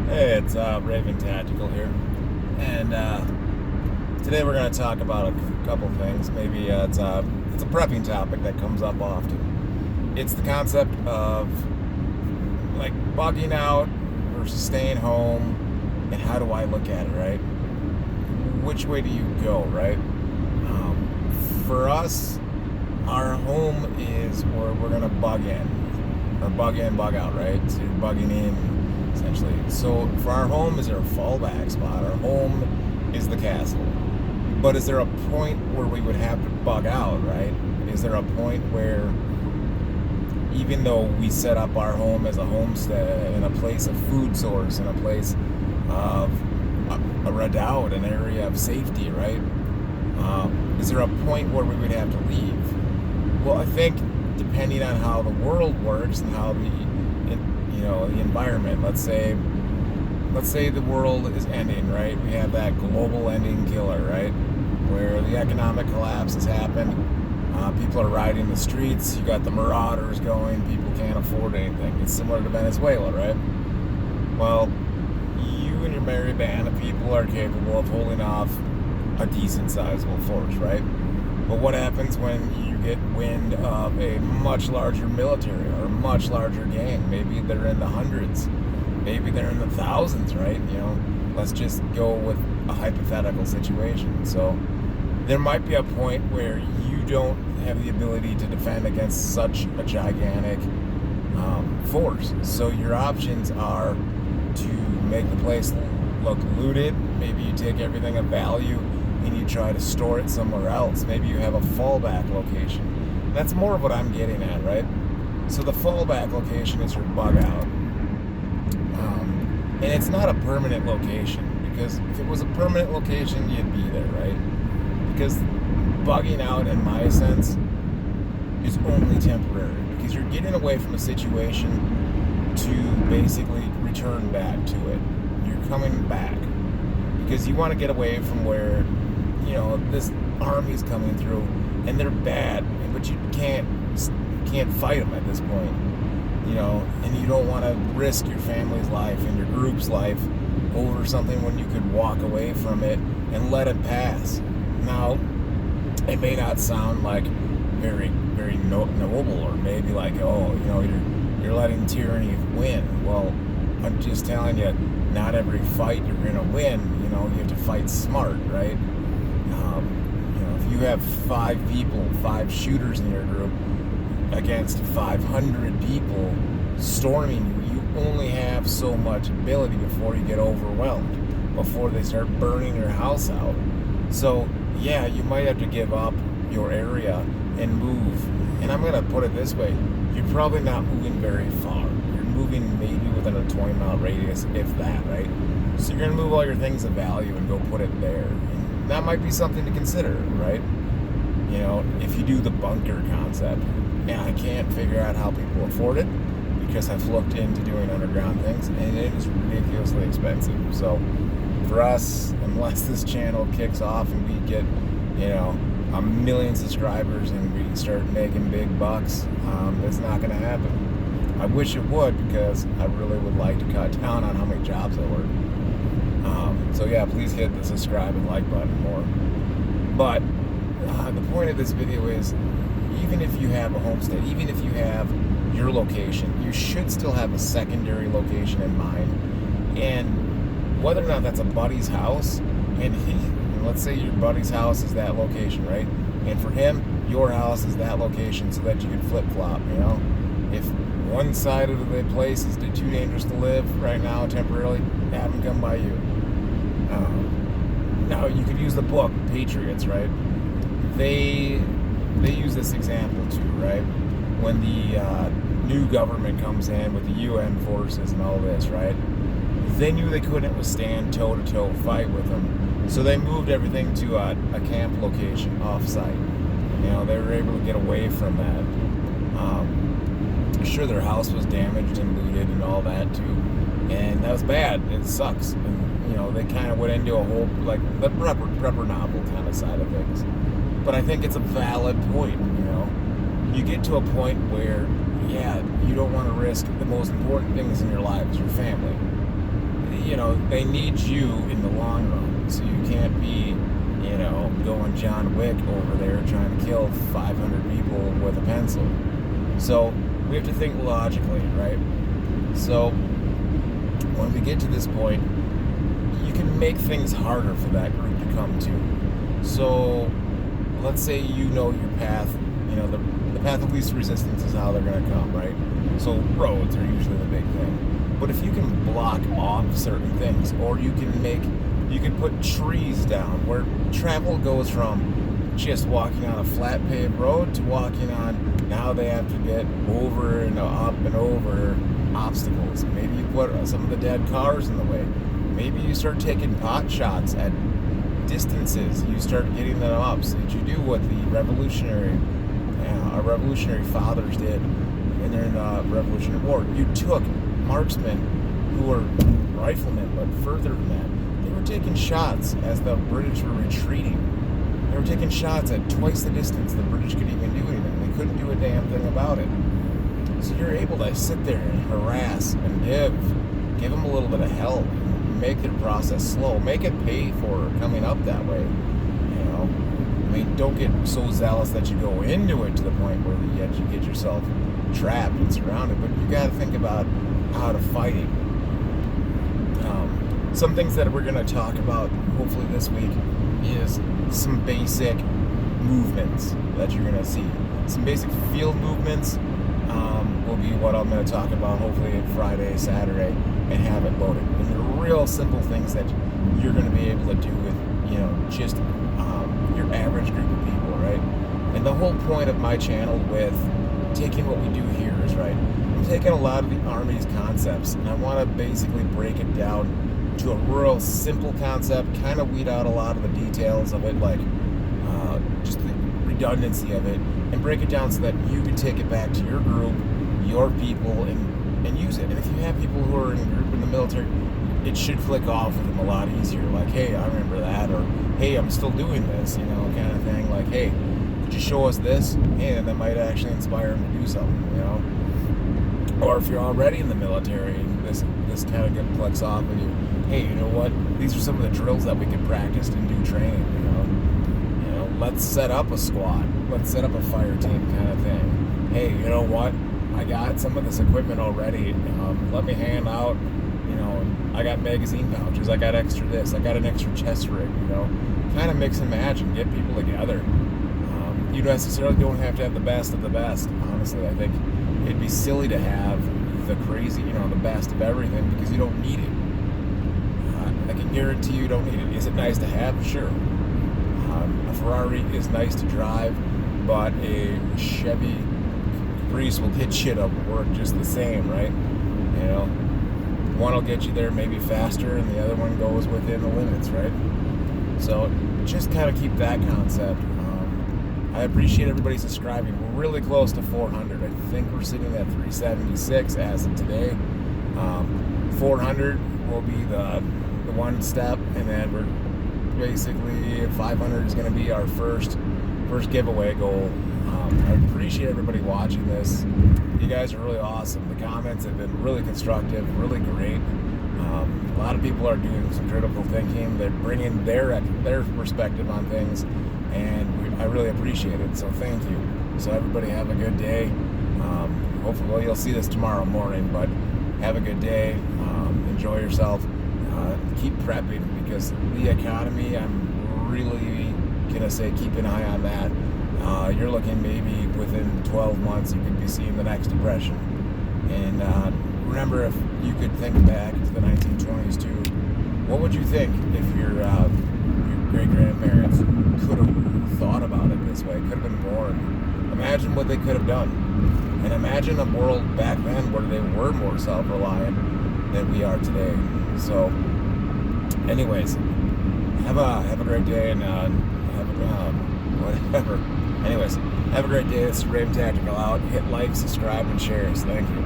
Hey, it's Raven Tactical here, and today we're going to talk about a couple things. Maybe it's a prepping topic that comes up often. It's the concept of like bugging out versus staying home, and how do I look at it, right? Which way do you go, right? For us, our home is where we're going to bug in, or bug in, bug out, right? So you're bugging in essentially. So for our home, is there a fallback spot? Our home is the castle. But is there a point where we would have to bug out, right? Is there a point where even though we set up our home as a homestead and a place of food source and a place of a redoubt, an area of safety, right? Is there a point where we would have to leave? Well, I think depending on how the world works and how the environment. Let's say the world is ending, right? We have that global ending killer, right? Where the economic collapse has happened. People are riding the streets. You got the marauders going. People can't afford anything. It's similar to Venezuela, right? Well, you and your merry band of people are capable of holding off a decent sizable force, right? But what happens when you get wind of a much larger military or a much larger gang? Maybe they're in the hundreds, maybe they're in the thousands, right? Let's just go with a hypothetical situation. So there might be a point where you don't have the ability to defend against such a gigantic force. So your options are to make the place look looted. Maybe you take everything of value and you try to store it somewhere else. Maybe you have a fallback location. That's more of what I'm getting at, right? So the fallback location is your bug out. And it's not a permanent location, because if it was a permanent location, you'd be there, right? Because bugging out, in my sense, is only temporary, because you're getting away from a situation to basically return back to it. You're coming back because you want to get away from where this army's coming through and they're bad, but you can't fight them at this point, and you don't want to risk your family's life and your group's life over something when you could walk away from it and let it pass. Now, it may not sound like very, very noble, or maybe like, you're letting tyranny win. Well, I'm just telling you, not every fight you're going to win. You have to fight smart, right? If you have 5 shooters in your group against 500 people storming you, you only have so much ability before you get overwhelmed, before they start burning your house out. So, yeah, you might have to give up your area and move. And I'm going to put it this way. You're probably not moving very far. You're moving maybe within a 20-mile radius, if that, right? So you're going to move all your things of value and go put it there. And that might be something to consider, right? If you do the bunker concept. And I can't figure out how people afford it, because I've looked into doing underground things, and it is ridiculously expensive. So for us, unless this channel kicks off and we get, a million subscribers and we start making big bucks, it's not going to happen. I wish it would, because I really would like to cut down on how many jobs I work. So yeah, please hit the subscribe and like button more. But the point of this video is, even if you have a homestead, even if you have your location, you should still have a secondary location in mind. And whether or not that's a buddy's house, and let's say your buddy's house is that location, right? And for him, your house is that location, so that you can flip-flop, If one side of the place is too dangerous to live right now temporarily, have him come by you. Now, you could use the book, Patriots, right? They use this example too, right? When the new government comes in with the UN forces and all this, right? They knew they couldn't withstand toe-to-toe fight with them, so they moved everything to a camp location off-site. They were able to get away from that. Sure, their house was damaged and looted and all that too, and that was bad. It sucks. And they kind of went into a whole, like, the prepper novel kind of side of things. But I think it's a valid point. You get to a point where, yeah, you don't want to risk the most important things in your lives, your family. they need you in the long run. So you can't be, going John Wick over there trying to kill 500 people with a pencil. So we have to think logically, right? So when we get to this point, you can make things harder for that group to come to. So let's say your path, the path of least resistance is how they're going to come, right? So roads are usually the big thing. But if you can block off certain things, or you can put trees down where travel goes from just walking on a flat paved road to walking on, now they have to get over and up and over obstacles. Maybe you put some of the dead cars in the way. Maybe you start taking pot shots at distances. You start getting them up. So that you do what our revolutionary fathers did in the Revolutionary War. You took marksmen who were riflemen, but further than that, they were taking shots as the British were retreating. They were taking shots at twice the distance the British could even do anything. They couldn't do a damn thing about it. So you're able to sit there and harass and give them a little bit of help, make their process slow, make it pay for coming up that way. Don't get so zealous that you go into it to the point where you get yourself trapped and surrounded, but you got to think about how to fight it. Some things that we're going to talk about hopefully this week is some basic movements that you're going to see. Some basic field movements will be what I'm going to talk about hopefully Friday, Saturday, and have it loaded. And they're real simple things that you're going to be able to do with, just your average group of people, right? And the whole point of my channel with taking what we do here is, right, I'm taking a lot of the Army's concepts and I want to basically break it down to a real simple concept, kind of weed out a lot of the details of it, like just the redundancy of it, and break it down so that you can take it back to your group, your people, and use it. And if you have people who are in a group in the military, it should flick off with them a lot easier. Like, hey, I remember that, or hey, I'm still doing this, kind of thing. Like, hey, could you show us this? And that might actually inspire them to do something, Or if you're already in the military, this kind of flicks off with you. Hey, you know what? These are some of the drills that we can practice and do training, Let's set up a squad. Let's set up a fire team kind of thing. Hey, you know what? I got some of this equipment already. Let me hand out, I got magazine pouches. I got extra this. I got an extra chest rig, Kind of mix and match and get people together. You necessarily don't have to have the best of the best. Honestly, I think it'd be silly to have the crazy, the best of everything because you don't need it. I can guarantee you don't need it. Is it nice to have? Sure. A Ferrari is nice to drive, but a Chevy Caprice will get you to work just the same, right? One will get you there maybe faster, and the other one goes within the limits, right? So just kind of keep that concept. I appreciate everybody subscribing. We're really close to 400. I think we're sitting at 376 as of today. 400 will be the one step, and then we're basically 500 is going to be our first giveaway goal. I appreciate everybody watching this. You guys are really awesome. The comments have been really constructive, really great. A lot of people are doing some critical thinking. They're bringing their perspective on things, and I really appreciate it. So thank you. So everybody have a good day. Hopefully, you'll see this tomorrow morning, but have a good day. Enjoy yourself. Keep prepping because the economy, I'm really going to say keep an eye on that. You're looking maybe within 12 months you could be seeing the next depression. And remember, if you could think back to the 1920s too, what would you think if your great-grandparents could have thought about it this way, could have been born? Imagine what they could have done. And imagine a world back then where they were more self-reliant than we are today. So, anyways, have a great day and whatever. Anyways, have a great day. This is Raven Tactical out. Hit like, subscribe, and share. Thank you.